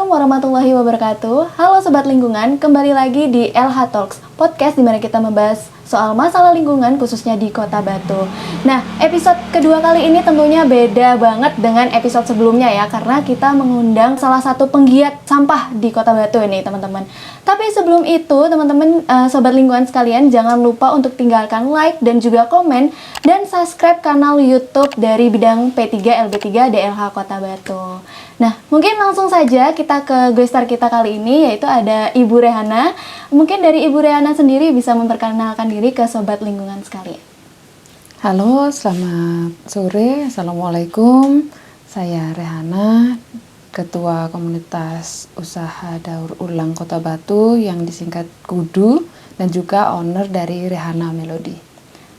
Assalamualaikum warahmatullahi wabarakatuh. Halo Sobat Lingkungan, kembali lagi di LH Talks, podcast di mana kita membahas soal masalah lingkungan khususnya di Kota Batu. Nah, episode kedua kali ini tentunya beda banget dengan episode sebelumnya ya, karena kita mengundang salah satu penggiat sampah di Kota Batu ini, teman-teman. Tapi sebelum itu, teman-teman Sobat Lingkungan sekalian, jangan lupa untuk tinggalkan like dan juga komen dan subscribe kanal YouTube dari bidang P3 LB3 DLH Kota Batu. Nah, mungkin langsung saja kita ke guest star kita kali ini, yaitu ada Ibu Rehana. Mungkin dari Ibu Rehana sendiri bisa memperkenalkan diri ke Sobat Lingkungan sekalian. Halo, selamat sore. Assalamualaikum. Saya Rehana, Ketua Komunitas Usaha Daur Ulang Kota Batu yang disingkat KUDU dan juga owner dari Rehana Melody.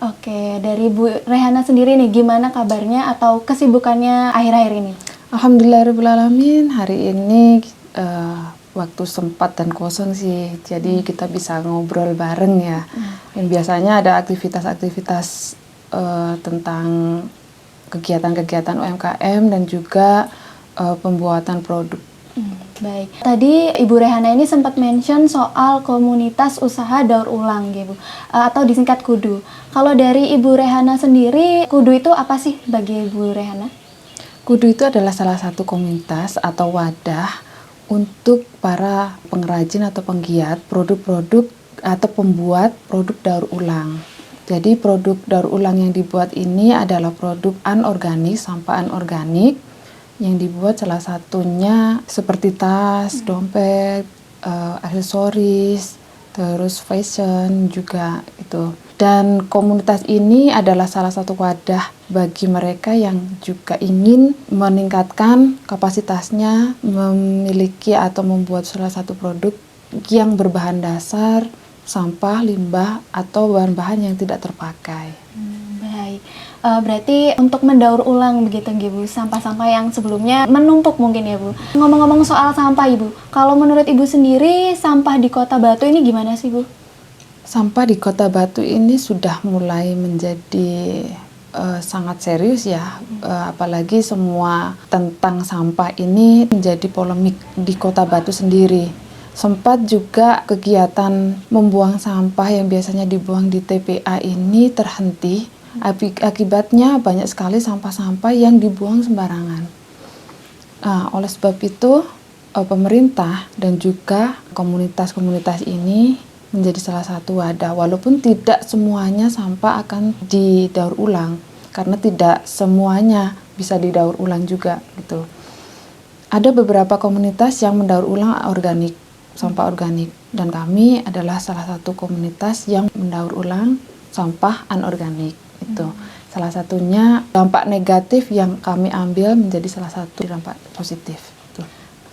Oke, dari Bu Rehana sendiri nih, gimana kabarnya atau kesibukannya akhir-akhir ini? Alhamdulillahirrahmanirrahim, hari ini waktu sempat dan kosong sih, jadi kita bisa ngobrol bareng ya. Dan biasanya ada aktivitas-aktivitas tentang kegiatan-kegiatan UMKM dan juga pembuatan produk. Baik, tadi Ibu Rehana ini sempat mention soal komunitas usaha daur ulang gitu, atau disingkat KUDU. Kalau dari Ibu Rehana sendiri, KUDU itu apa sih bagi Ibu Rehana? KUDU itu adalah salah satu komunitas atau wadah untuk para pengrajin atau penggiat produk-produk atau pembuat produk daur ulang. Jadi produk daur ulang yang dibuat ini adalah produk anorganik, sampah anorganik yang dibuat salah satunya seperti tas, dompet, aksesoris, terus fashion juga itu. Dan komunitas ini adalah salah satu wadah bagi mereka yang juga ingin meningkatkan kapasitasnya, memiliki atau membuat salah satu produk yang berbahan dasar sampah, limbah, atau bahan-bahan yang tidak terpakai. Baik, berarti untuk mendaur ulang begitu Bu, sampah-sampah yang sebelumnya menumpuk mungkin ya Bu. Ngomong-ngomong soal sampah Ibu, kalau menurut Ibu sendiri sampah di Kota Batu ini gimana sih Bu? Sampah di Kota Batu ini sudah mulai menjadi sangat serius ya, apalagi semua tentang sampah ini menjadi polemik di Kota Batu sendiri. Sempat juga kegiatan membuang sampah yang biasanya dibuang di TPA ini terhenti, akibatnya banyak sekali sampah-sampah yang dibuang sembarangan. Oleh sebab itu, pemerintah dan juga komunitas-komunitas ini menjadi salah satu wadah, walaupun tidak semuanya sampah akan didaur ulang, karena tidak semuanya bisa didaur ulang juga gitu. Ada beberapa komunitas yang mendaur ulang organik, sampah organik, dan kami adalah salah satu komunitas yang mendaur ulang sampah anorganik itu. Salah satunya dampak negatif yang kami ambil menjadi salah satu dampak positif.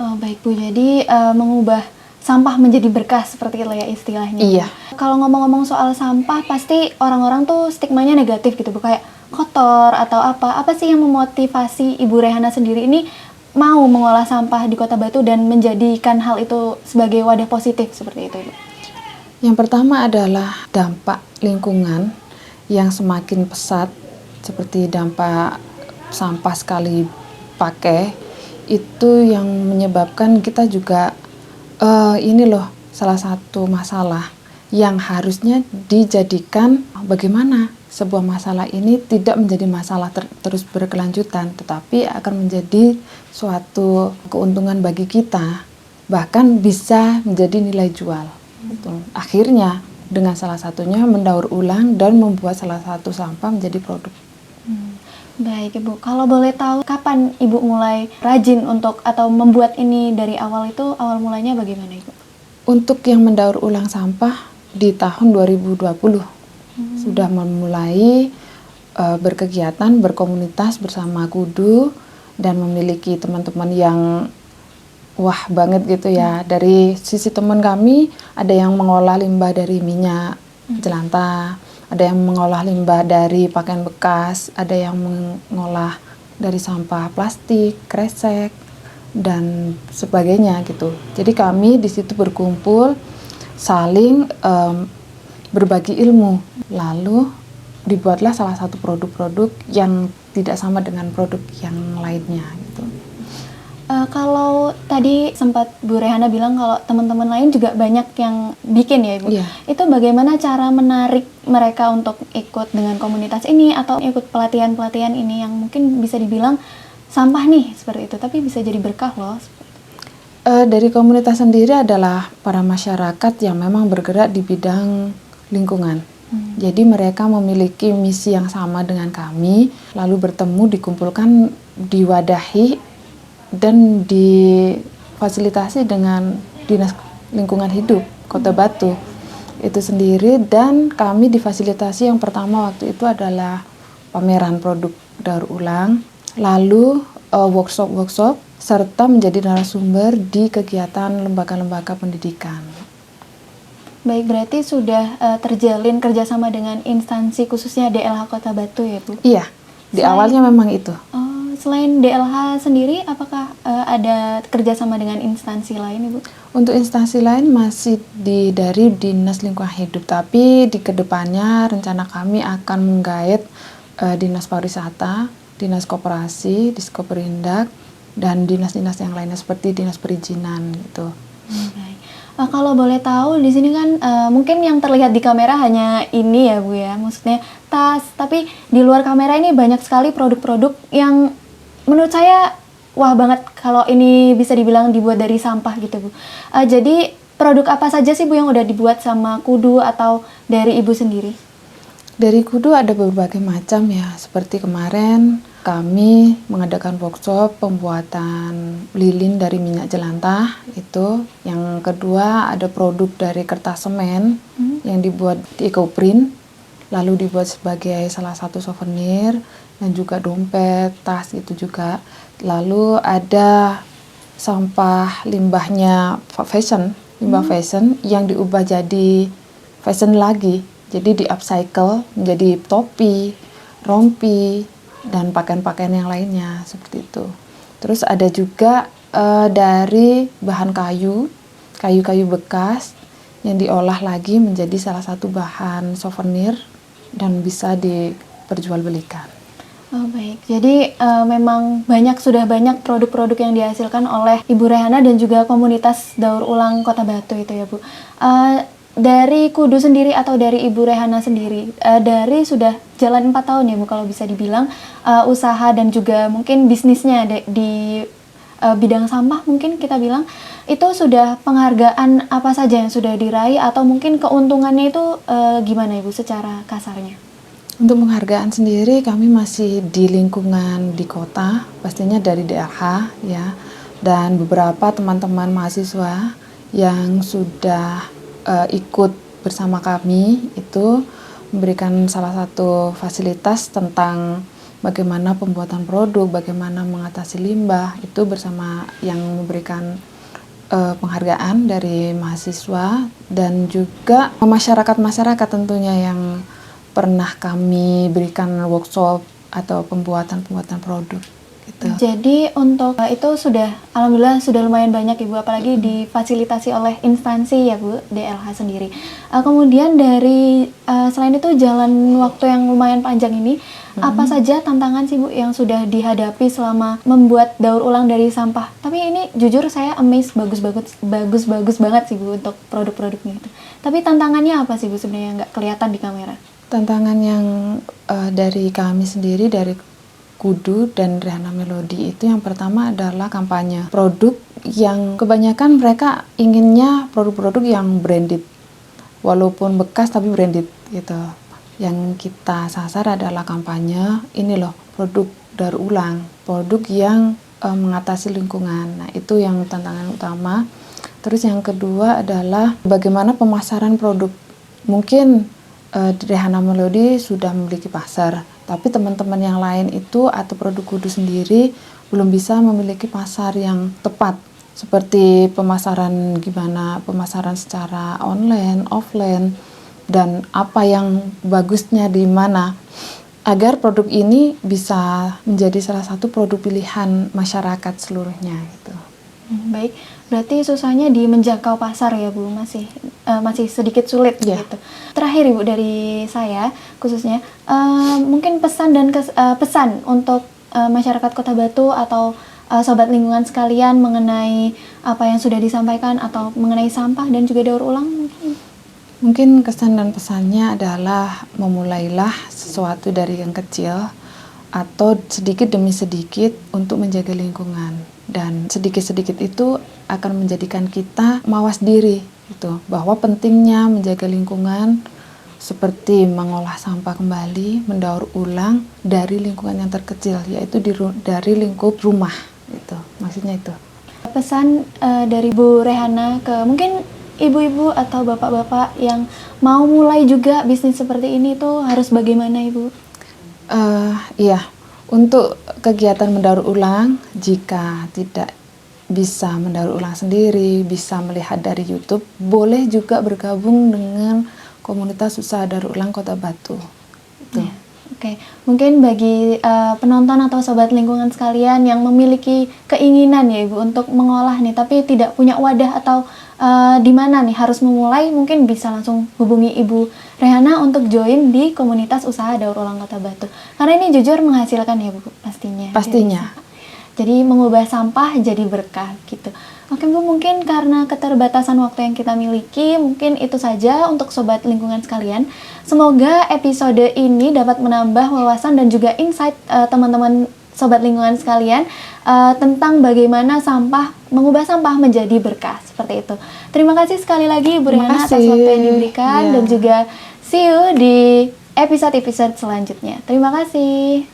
Oh, baik Bu, jadi mengubah sampah menjadi berkah seperti itu ya istilahnya. Iya. Kalau ngomong-ngomong soal sampah, pasti orang-orang tuh stigmanya negatif gitu Bu, kayak kotor atau apa. Apa sih yang memotivasi Ibu Rehana sendiri ini mau mengolah sampah di Kota Batu dan menjadikan hal itu sebagai wadah positif seperti itu Bu? Yang pertama adalah dampak lingkungan yang semakin pesat, seperti dampak sampah sekali pakai, itu yang menyebabkan kita juga ini loh salah satu masalah yang harusnya dijadikan bagaimana sebuah masalah ini tidak menjadi masalah terus berkelanjutan, tetapi akan menjadi suatu keuntungan bagi kita, bahkan bisa menjadi nilai jual. Akhirnya dengan salah satunya mendaur ulang dan membuat salah satu sampah menjadi produk. Baik Ibu, kalau boleh tahu kapan Ibu mulai rajin untuk atau membuat ini dari awal itu, awal mulanya bagaimana Ibu? Untuk yang mendaur ulang sampah di tahun 2020 sudah memulai berkegiatan, berkomunitas bersama KUDU dan memiliki teman-teman yang wah banget gitu ya. Dari sisi teman kami ada yang mengolah limbah dari minyak jelantah, ada yang mengolah limbah dari pakaian bekas, ada yang mengolah dari sampah plastik, kresek, dan sebagainya gitu. Jadi kami di situ berkumpul, saling berbagi ilmu, lalu dibuatlah salah satu produk-produk yang tidak sama dengan produk yang lainnya gitu. Kalau tadi sempat Bu Rehana bilang kalau teman-teman lain juga banyak yang bikin ya Ibu. Iya. Itu bagaimana cara menarik mereka untuk ikut dengan komunitas ini atau ikut pelatihan-pelatihan ini yang mungkin bisa dibilang sampah nih seperti itu, tapi bisa jadi berkah loh. Dari komunitas sendiri adalah para masyarakat yang memang bergerak di bidang lingkungan. Jadi mereka memiliki misi yang sama dengan kami, lalu bertemu, dikumpulkan, diwadahi, dan difasilitasi dengan Dinas Lingkungan Hidup Kota Batu itu sendiri, dan kami difasilitasi yang pertama waktu itu adalah pameran produk daur ulang, lalu workshop serta menjadi narasumber di kegiatan lembaga-lembaga pendidikan. Baik, berarti sudah terjalin kerjasama dengan instansi khususnya DLH Kota Batu ya Bu? Iya, di awalnya memang itu. Selain DLH sendiri, apakah ada kerjasama dengan instansi lain Ibu? Untuk instansi lain masih dari Dinas Lingkungan Hidup, tapi di kedepannya rencana kami akan menggait Dinas Pariwisata, Dinas Koperasi, Diskoperindak, dan dinas-dinas yang lainnya seperti Dinas Perizinan gitu. Baik. Kalau boleh tahu di sini kan mungkin yang terlihat di kamera hanya ini ya Bu ya, maksudnya tas. Tapi di luar kamera ini banyak sekali produk-produk yang menurut saya wah banget kalau ini bisa dibilang dibuat dari sampah gitu Bu. Jadi produk apa saja sih Bu yang udah dibuat sama Kudu atau dari Ibu sendiri? Dari Kudu ada berbagai macam ya, seperti kemarin kami mengadakan workshop pembuatan lilin dari minyak jelantah itu. Yang kedua ada produk dari kertas semen yang dibuat di EcoPrint, lalu dibuat sebagai salah satu souvenir, dan juga dompet, tas itu juga. Lalu ada sampah limbahnya limbah fashion yang diubah jadi fashion lagi. Jadi di upcycle menjadi topi, rompi, dan pakaian-pakaian yang lainnya seperti itu. Terus ada juga dari bahan kayu bekas yang diolah lagi menjadi salah satu bahan souvenir dan bisa diperjualbelikan. Oh baik, jadi memang sudah banyak produk-produk yang dihasilkan oleh Ibu Rehana dan juga komunitas daur ulang Kota Batu itu ya Bu. Dari Kudu sendiri atau dari Ibu Rehana sendiri, dari sudah jalan 4 tahun ya Bu kalau bisa dibilang usaha dan juga mungkin bisnisnya di bidang sampah mungkin kita bilang, itu sudah penghargaan apa saja yang sudah diraih atau mungkin keuntungannya itu gimana Ibu secara kasarnya? Untuk penghargaan sendiri kami masih di lingkungan di kota, pastinya dari DLH ya, dan beberapa teman-teman mahasiswa yang sudah ikut bersama kami itu memberikan salah satu fasilitas tentang bagaimana pembuatan produk, bagaimana mengatasi limbah, itu bersama yang memberikan penghargaan dari mahasiswa dan juga masyarakat tentunya yang pernah kami berikan workshop atau pembuatan produk gitu. Jadi untuk itu sudah alhamdulillah sudah lumayan banyak Ibu, apalagi difasilitasi oleh instansi ya Bu, DLH sendiri. Kemudian dari selain itu jalan waktu yang lumayan panjang ini, apa saja tantangan sih Bu yang sudah dihadapi selama membuat daur ulang dari sampah? Tapi ini jujur saya amazed, bagus banget sih Bu untuk produk-produknya itu. Tapi tantangannya apa sih Bu sebenarnya yang nggak kelihatan di kamera? Tantangan yang dari kami sendiri, dari Kudu dan Rehana Melody itu yang pertama adalah kampanye produk yang kebanyakan mereka inginnya produk-produk yang branded, walaupun bekas tapi branded gitu. Yang kita sasar adalah kampanye ini loh, produk daur ulang, produk yang mengatasi lingkungan. Nah itu yang tantangan utama. Terus yang kedua adalah bagaimana pemasaran produk. Mungkin Rehana Melody sudah memiliki pasar, tapi teman-teman yang lain itu atau produk Kudu sendiri belum bisa memiliki pasar yang tepat. Seperti pemasaran secara online, offline, dan apa yang bagusnya di mana. Agar produk ini bisa menjadi salah satu produk pilihan masyarakat seluruhnya gitu. Baik, berarti susahnya di menjangkau pasar ya Bu, masih sedikit sulit gitu. Terakhir Ibu dari saya khususnya mungkin pesan untuk masyarakat Kota Batu atau sobat lingkungan sekalian mengenai apa yang sudah disampaikan atau mengenai sampah dan juga daur ulang mungkin? Mungkin kesan dan pesannya adalah memulailah sesuatu dari yang kecil atau sedikit demi sedikit untuk menjaga lingkungan, dan sedikit-sedikit itu akan menjadikan kita mawas diri gitu, bahwa pentingnya menjaga lingkungan seperti mengolah sampah kembali, mendaur ulang dari lingkungan yang terkecil, yaitu dari lingkup rumah itu, maksudnya itu. Pesan dari Bu Rehana ke mungkin ibu-ibu atau bapak-bapak yang mau mulai juga bisnis seperti ini tuh harus bagaimana, Ibu? Iya, untuk kegiatan mendaur ulang, jika tidak bisa mendaur ulang sendiri, bisa melihat dari YouTube, boleh juga bergabung dengan komunitas usaha daur ulang Kota Batu. Itu. Ya, oke. Mungkin bagi penonton atau sobat lingkungan sekalian yang memiliki keinginan ya Ibu untuk mengolah nih, tapi tidak punya wadah atau di mana nih harus memulai, mungkin bisa langsung hubungi Ibu Rehana untuk join di komunitas usaha daur ulang Kota Batu. Karena ini jujur menghasilkan ya Bu, pastinya. Pastinya. Jadi mengubah sampah jadi berkah gitu. Oke Bu, mungkin karena keterbatasan waktu yang kita miliki, mungkin itu saja untuk sobat lingkungan sekalian. Semoga episode ini dapat menambah wawasan dan juga insight teman-teman sobat lingkungan sekalian tentang bagaimana mengubah sampah menjadi berkah, seperti itu. Terima kasih sekali lagi Bu Rehana atas waktu yang diberikan dan juga see you di episode-episode selanjutnya. Terima kasih.